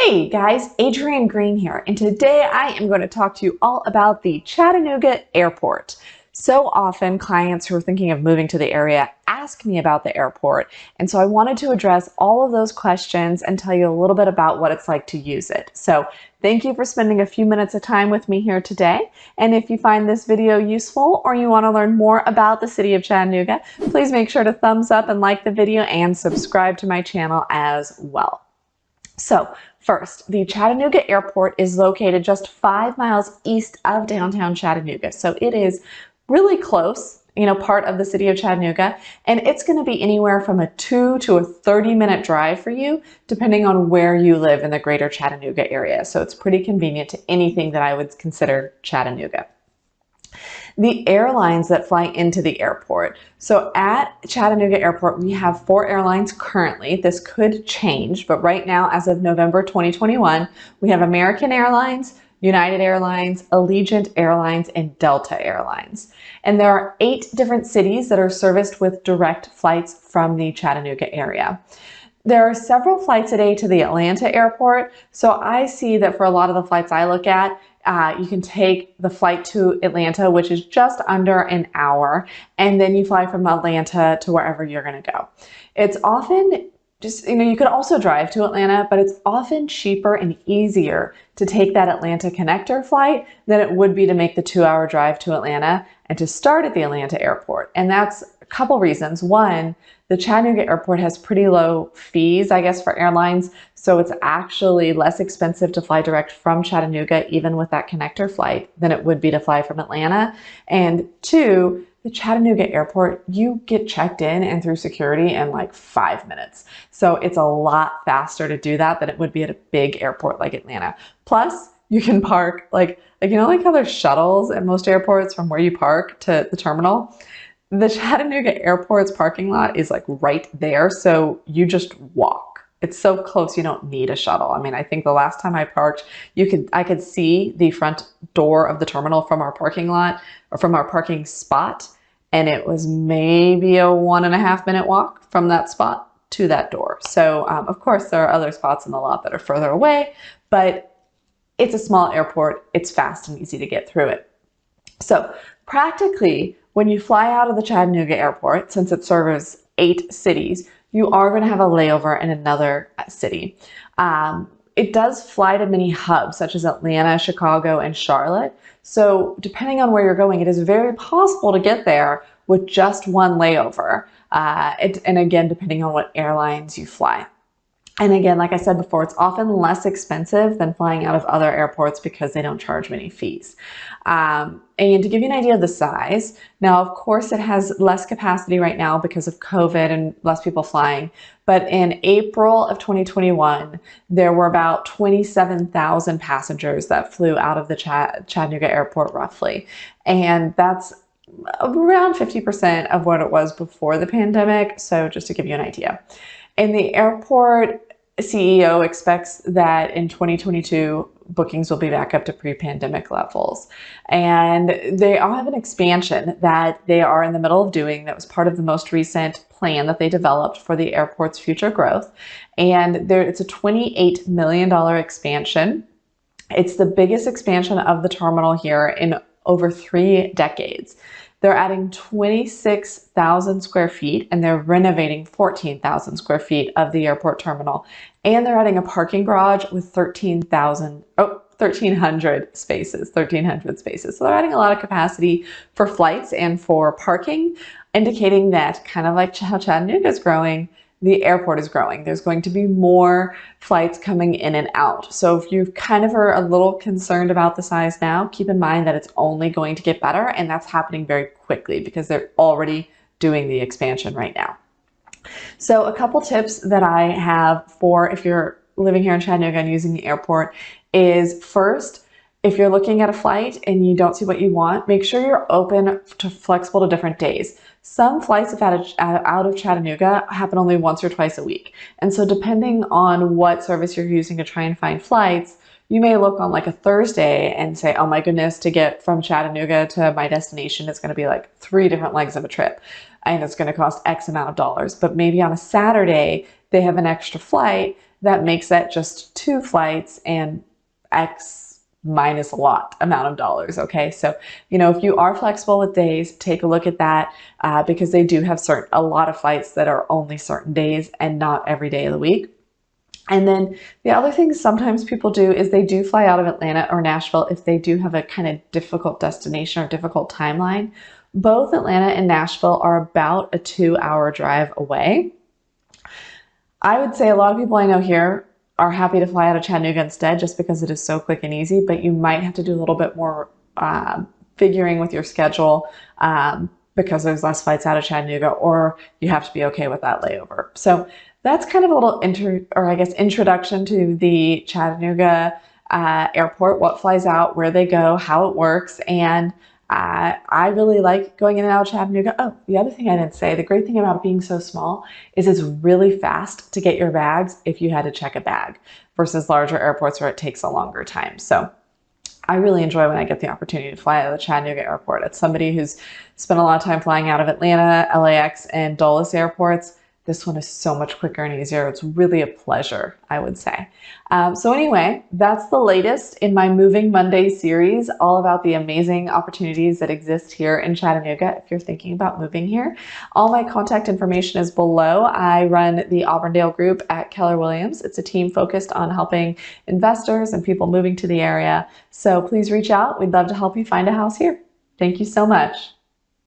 Hey guys, Adrienne Green here, and today I am going to talk to you all about the Chattanooga Airport. So often clients who are thinking of moving to the area ask me about the airport, and so I wanted to address all of those questions and tell you a little bit about what it's like to use it. So thank you for spending a few minutes of time with me here today, and if you find this video useful or you want to learn more about the city of Chattanooga, please make sure to thumbs up and like the video and subscribe to my channel as well. So first, the Chattanooga Airport is located just 5 miles east of downtown Chattanooga. So it is really close, part of the city of Chattanooga, and it's going to be anywhere from a 2 to a 30-minute drive for you, depending on where you live in the greater Chattanooga area. So it's pretty convenient to anything that I would consider Chattanooga. The airlines that fly into the airport. So at Chattanooga Airport, we have 4 airlines currently. This could change, but right now, as of November 2021, we have American Airlines, United Airlines, Allegiant Airlines, and Delta Airlines. And there are 8 different cities that are serviced with direct flights from the Chattanooga area. There are several flights a day to the Atlanta airport, so I see that for a lot of the flights I look at, you can take the flight to Atlanta, which is just under an hour, and then you fly from Atlanta to wherever you're going to go. It's often just, you could also drive to Atlanta, but it's often cheaper and easier to take that Atlanta connector flight than it would be to make the 2-hour drive to Atlanta and to start at the Atlanta airport. And that's a couple reasons. One, the Chattanooga airport has pretty low fees, I guess, for airlines. So it's actually less expensive to fly direct from Chattanooga, even with that connector flight, than it would be to fly from Atlanta. And 2, the Chattanooga airport, you get checked in and through security in like 5 minutes. So it's a lot faster to do that than it would be at a big airport like Atlanta. Plus, you can park like how there's shuttles at most airports from where you park to the terminal. The Chattanooga airport's parking lot is like right there, so you just walk. It's so close you don't need a shuttle. I mean, I think the last time I parked, I could see the front door of the terminal from our parking lot or from our parking spot, and it was maybe a 1.5-minute walk from that spot to that door. So of course there are other spots in the lot that are further away, but it's a small airport. It's fast and easy to get through it. So practically, when you fly out of the Chattanooga airport, since it serves 8 cities, you are going to have a layover in another city. It does fly to many hubs such as Atlanta, Chicago, and Charlotte. So depending on where you're going, it is very possible to get there with just one layover. And again, depending on what airlines you fly. And again, like I said before, it's often less expensive than flying out of other airports because they don't charge many fees. And to give you an idea of the size, now of course it has less capacity right now because of COVID and less people flying. But in April of 2021, there were about 27,000 passengers that flew out of the Chattanooga airport roughly. And that's around 50% of what it was before the pandemic. So just to give you an idea. And the airport CEO expects that in 2022, bookings will be back up to pre-pandemic levels. And they all have an expansion that they are in the middle of doing that was part of the most recent plan that they developed for the airport's future growth. And it's a $28 million expansion. It's the biggest expansion of the terminal here in over 3 decades. They're adding 26,000 square feet and they're renovating 14,000 square feet of the airport terminal. And they're adding a parking garage with 1,300 spaces, 1,300 spaces. So they're adding a lot of capacity for flights and for parking, indicating that kind of like how Chattanooga is growing, the airport is growing. There's going to be more flights coming in and out. So if you kind of are a little concerned about the size now, keep in mind that it's only going to get better, and that's happening very quickly because they're already doing the expansion right now. So a couple tips that I have for if you're living here in Chattanooga and using the airport is, first, if you're looking at a flight and you don't see what you want, make sure you're open to flexible to different days. Some flights out of Chattanooga happen only once or twice a week. And so depending on what service you're using to try and find flights, you may look on like a Thursday and say, oh my goodness, to get from Chattanooga to my destination, it's going to be like 3 different legs of a trip. And it's going to cost X amount of dollars. But maybe on a Saturday, they have an extra flight that makes that just 2 flights and X minus a lot amount of dollars. Okay, so if you are flexible with days, take a look at that because they do have a lot of flights that are only certain days and not every day of the week. And then the other thing sometimes people do is they do fly out of Atlanta or Nashville if they do have a kind of difficult destination or difficult timeline. Both Atlanta and Nashville are about a 2-hour drive away. I would say a lot of people I know here are happy to fly out of Chattanooga instead just because it is so quick and easy, but you might have to do a little bit more figuring with your schedule because there's less flights out of Chattanooga, or you have to be okay with that layover. So that's kind of a little introduction to the Chattanooga airport, what flies out, where they go, how it works, and I really like going in and out of Chattanooga. Oh, the other thing I didn't say, the great thing about being so small is it's really fast to get your bags if you had to check a bag versus larger airports where it takes a longer time. So I really enjoy when I get the opportunity to fly out of the Chattanooga airport. As somebody who's spent a lot of time flying out of Atlanta, LAX, and Dulles airports, this one is so much quicker and easier. It's really a pleasure, I would say. So anyway, that's the latest in my Moving Monday series, all about the amazing opportunities that exist here in Chattanooga if you're thinking about moving here. All my contact information is below. I run the Auburndale group at Keller Williams. It's a team focused on helping investors and people moving to the area. So please reach out. We'd love to help you find a house here. Thank you so much.